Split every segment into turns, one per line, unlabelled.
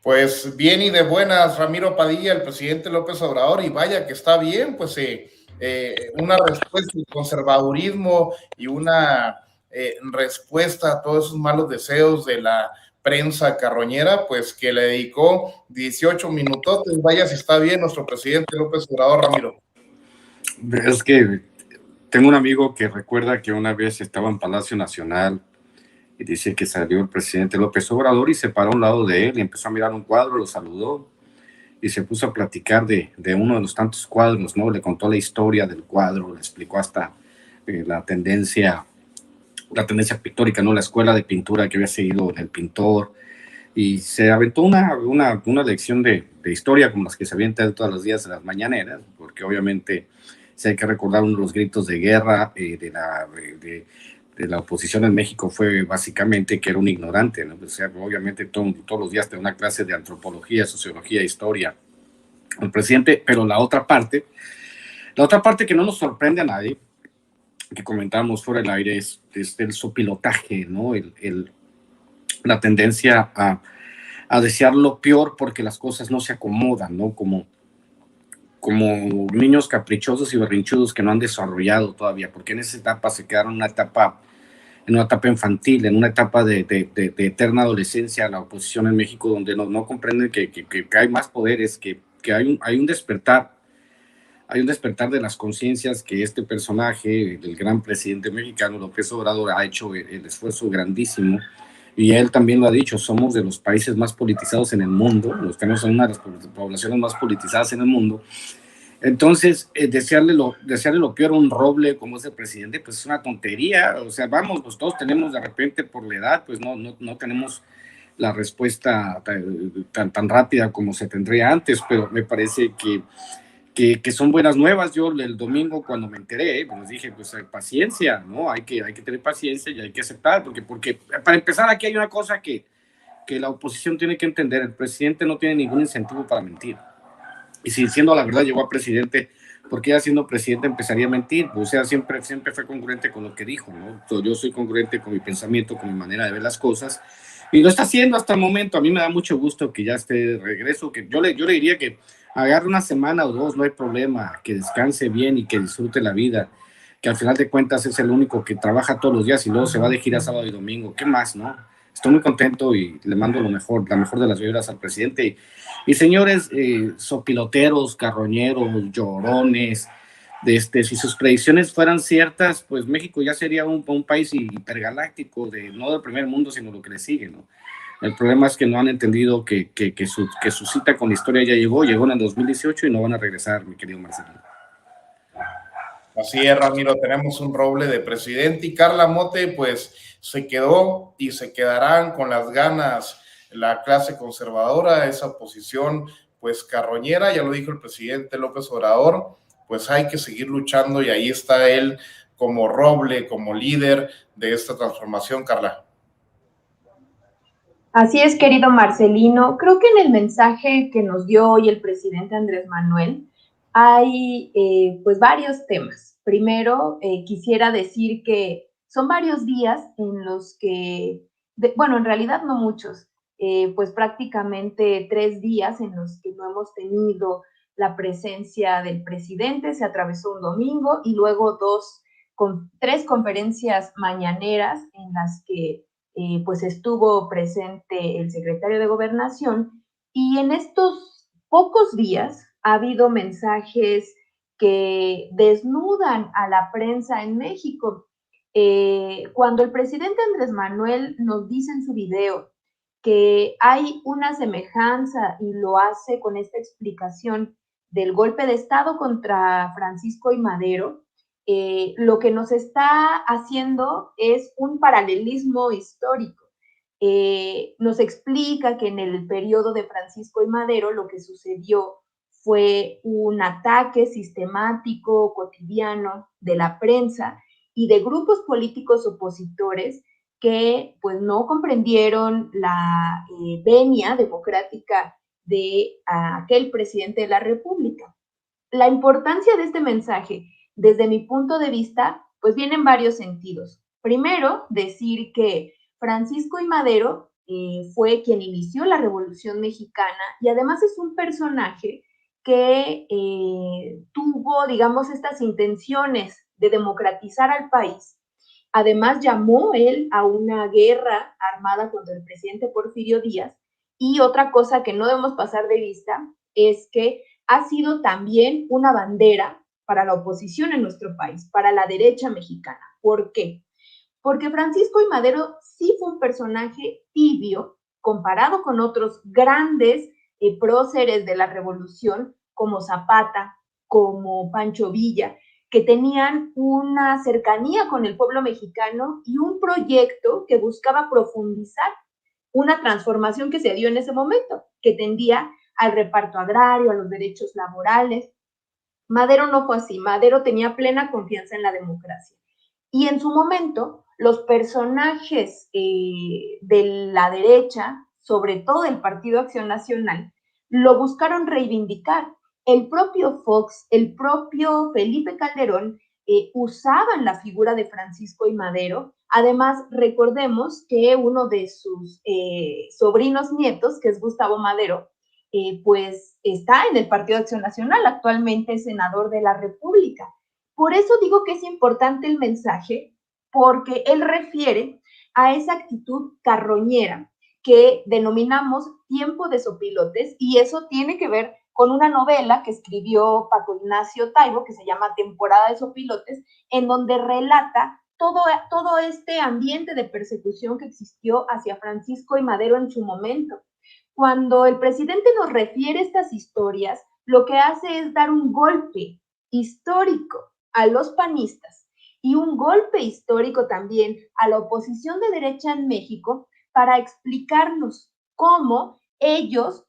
Pues bien y de buenas, Ramiro Padilla, el presidente López Obrador, y vaya que está bien, pues una respuesta al conservadurismo y una respuesta a todos esos malos deseos de la prensa carroñera, pues que le dedicó 18 minutotes. Vaya si está bien nuestro presidente López Obrador, Ramiro.
Es que tengo un amigo que recuerda que una vez estaba en Palacio Nacional y dice que salió el presidente López Obrador y se paró a un lado de él y empezó a mirar un cuadro, lo saludó y se puso a platicar de uno de los tantos cuadros, ¿no? Le contó la historia del cuadro, le explicó hasta la tendencia pictórica, ¿no? La escuela de pintura que había seguido el pintor, y se aventó una lección de historia como las que se avientan todos los días en las mañaneras, porque obviamente si hay que recordar uno de los gritos de guerra de la oposición en México fue básicamente que era un ignorante, ¿no? O sea, obviamente todos los días tenía una clase de antropología, sociología, historia, el presidente. Pero la otra parte que no nos sorprende a nadie, que comentamos fuera del aire, es el sopilotaje, ¿no? La tendencia a desear lo peor porque las cosas no se acomodan, ¿no? Como niños caprichosos y berrinchudos que no han desarrollado todavía, porque en esa etapa se quedaron en una etapa infantil, en una etapa de eterna adolescencia, la oposición en México, donde no comprenden que hay más poderes, que hay un despertar. Hay un despertar de las conciencias que este personaje, el gran presidente mexicano López Obrador, ha hecho el esfuerzo grandísimo, y él también lo ha dicho: somos de los países más politizados en el mundo, los que no son una de las poblaciones más politizadas en el mundo. Entonces, desearle lo peor a un roble como ese presidente, pues es una tontería. O sea, vamos, pues todos tenemos de repente, por la edad, pues no tenemos la respuesta tan rápida como se tendría antes, pero me parece que son buenas nuevas. Yo el domingo, cuando me enteré, pues dije, pues paciencia, ¿no? Hay que tener paciencia y hay que aceptar, porque para empezar, aquí hay una cosa que la oposición tiene que entender: el presidente no tiene ningún incentivo para mentir. Y si siendo la verdad llegó a presidente, ¿por qué ya siendo presidente empezaría a mentir? O sea, siempre fue congruente con lo que dijo, ¿no? Yo soy congruente con mi pensamiento, con mi manera de ver las cosas, y lo está haciendo hasta el momento. A mí me da mucho gusto que ya esté de regreso, que yo le diría que agarre una semana o dos, no hay problema, que descanse bien y que disfrute la vida, que al final de cuentas es el único que trabaja todos los días y luego se va de gira sábado y domingo. ¿Qué más, no? Estoy muy contento y le mando la mejor de las vibras al presidente. Y señores, sopiloteros, carroñeros, llorones, si sus predicciones fueran ciertas, pues México ya sería un país hipergaláctico, no del primer mundo, sino lo que le sigue, ¿no? El problema es que no han entendido que su cita con la historia ya llegó en el 2018 y no van a regresar, mi querido Marcelino.
Así es, Ramiro, tenemos un roble de presidente, y Carla Mote pues se quedó y se quedarán con las ganas la clase conservadora, esa posición pues carroñera. Ya lo dijo el presidente López Obrador, pues hay que seguir luchando, y ahí está él como roble, como líder de esta transformación. Carla.
Así es, querido Marcelino. Creo que en el mensaje que nos dio hoy el presidente Andrés Manuel hay pues varios temas. Primero, quisiera decir que son varios días en los que, bueno, en realidad no muchos, pues prácticamente 3 días en los que no hemos tenido la presencia del presidente. Se atravesó un domingo y luego 3 conferencias mañaneras en las que pues estuvo presente el secretario de Gobernación, y en estos pocos días ha habido mensajes que desnudan a la prensa en México. Cuando el presidente Andrés Manuel nos dice en su video que hay una semejanza, y lo hace con esta explicación del golpe de Estado contra Francisco y Madero, lo que nos está haciendo es un paralelismo histórico. Nos explica que en el periodo de Francisco y Madero lo que sucedió fue un ataque sistemático, cotidiano, de la prensa y de grupos políticos opositores que pues no comprendieron la venia democrática de aquel presidente de la República. La importancia de este mensaje, desde mi punto de vista, pues viene en varios sentidos. Primero, decir que Francisco y Madero fue quien inició la Revolución Mexicana y además es un personaje que tuvo, digamos, estas intenciones de democratizar al país. Además, llamó él a una guerra armada contra el presidente Porfirio Díaz. Y otra cosa que no debemos pasar de vista es que ha sido también una bandera para la oposición en nuestro país, para la derecha mexicana. ¿Por qué? Porque Francisco I. Madero sí fue un personaje tibio comparado con otros grandes próceres de la revolución como Zapata, como Pancho Villa, que tenían una cercanía con el pueblo mexicano y un proyecto que buscaba profundizar una transformación que se dio en ese momento, que tendía al reparto agrario, a los derechos laborales. Madero no fue así. Madero tenía plena confianza en la democracia. Y en su momento, los personajes de la derecha, sobre todo del Partido Acción Nacional, lo buscaron reivindicar. El propio Fox, el propio Felipe Calderón, usaban la figura de Francisco I. Madero. Además, recordemos que uno de sus sobrinos nietos, que es Gustavo Madero, pues está en el Partido Acción Nacional, actualmente es senador de la República. Por eso digo que es importante el mensaje, porque él refiere a esa actitud carroñera que denominamos tiempo de sopilotes, y eso tiene que ver con una novela que escribió Paco Ignacio Taibo, que se llama Temporada de Sopilotes, en donde relata todo este ambiente de persecución que existió hacia Francisco I. Madero en su momento. Cuando el presidente nos refiere estas historias, lo que hace es dar un golpe histórico a los panistas y un golpe histórico también a la oposición de derecha en México para explicarnos cómo ellos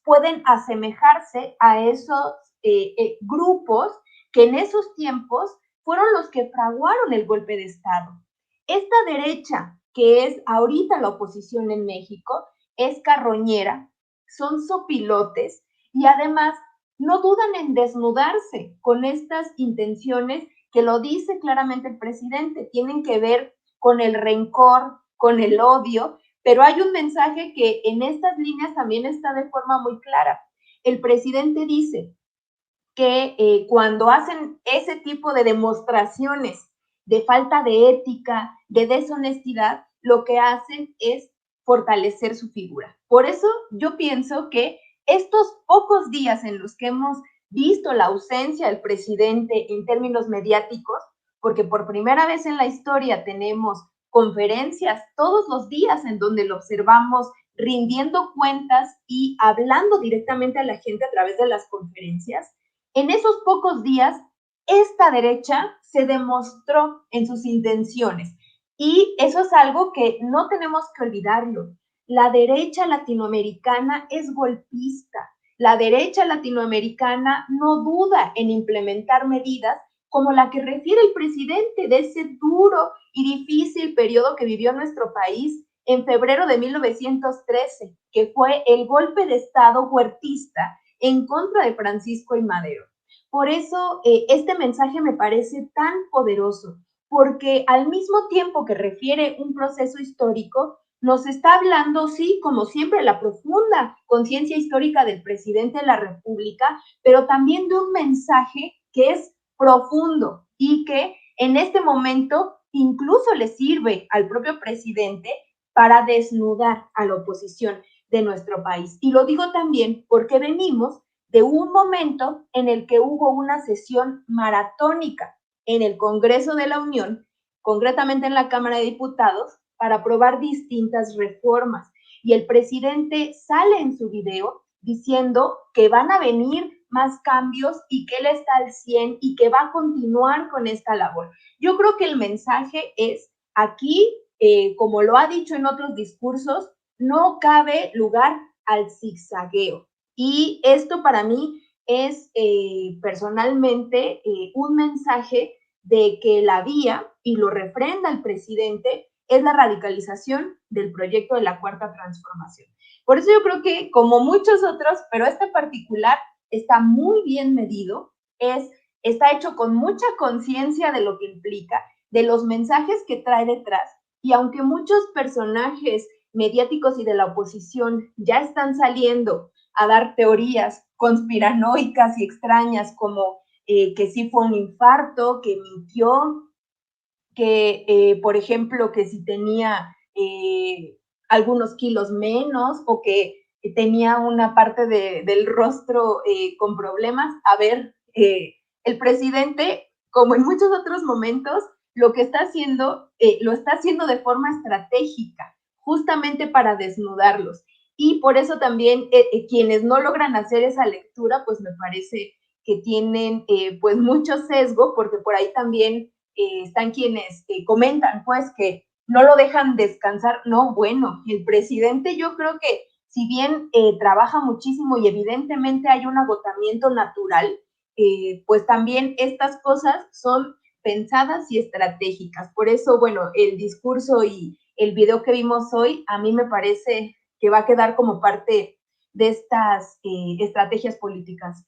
pueden asemejarse a esos grupos que en esos tiempos fueron los que fraguaron el golpe de Estado. Esta derecha, que es ahorita la oposición en México, es carroñera, son sopilotes y además no dudan en desnudarse con estas intenciones que lo dice claramente el presidente, tienen que ver con el rencor, con el odio, pero hay un mensaje que en estas líneas también está de forma muy clara. El presidente dice que cuando hacen ese tipo de demostraciones de falta de ética, de deshonestidad, lo que hacen es fortalecer su figura. Por eso yo pienso que estos pocos días en los que hemos visto la ausencia del presidente en términos mediáticos, porque por primera vez en la historia tenemos conferencias todos los días en donde lo observamos rindiendo cuentas y hablando directamente a la gente a través de las conferencias. En esos pocos días, esta derecha se demostró en sus intenciones. Y eso es algo que no tenemos que olvidarlo. La derecha latinoamericana es golpista. La derecha latinoamericana no duda en implementar medidas como la que refiere el presidente de ese duro y difícil periodo que vivió nuestro país en febrero de 1913, que fue el golpe de Estado huertista en contra de Francisco I. Madero. Por eso este mensaje me parece tan poderoso, porque al mismo tiempo que refiere un proceso histórico, nos está hablando, sí, como siempre, la profunda conciencia histórica del presidente de la República, pero también de un mensaje que es profundo y que en este momento incluso le sirve al propio presidente para desnudar a la oposición de nuestro país. Y lo digo también porque venimos de un momento en el que hubo una sesión maratónica en el Congreso de la Unión, concretamente en la Cámara de Diputados, para aprobar distintas reformas. Y el presidente sale en su video diciendo que van a venir más cambios y que él está al 100 y que va a continuar con esta labor. Yo creo que el mensaje es aquí, como lo ha dicho en otros discursos, no cabe lugar al zigzagueo. Y esto para mí es personalmente un mensaje de que la vía, y lo refrenda el presidente, es la radicalización del proyecto de la Cuarta Transformación. Por eso yo creo que, como muchos otros, pero este particular está muy bien medido, está hecho con mucha conciencia de lo que implica, de los mensajes que trae detrás, y aunque muchos personajes mediáticos y de la oposición ya están saliendo a dar teorías conspiranoicas y extrañas como que sí fue un infarto, que mintió, que, por ejemplo, que si tenía algunos kilos menos o que tenía una parte del rostro con problemas. A ver, el presidente, como en muchos otros momentos, lo que está haciendo, lo está haciendo de forma estratégica, justamente para desnudarlos. Y por eso también quienes no logran hacer esa lectura, pues me parece que tienen pues mucho sesgo, porque por ahí también están quienes comentan pues que no lo dejan descansar. No, bueno, el presidente yo creo que si bien trabaja muchísimo y evidentemente hay un agotamiento natural, pues también estas cosas son pensadas y estratégicas. Por eso, bueno, el discurso y el video que vimos hoy a mí me parece que va a quedar como parte de estas estrategias políticas.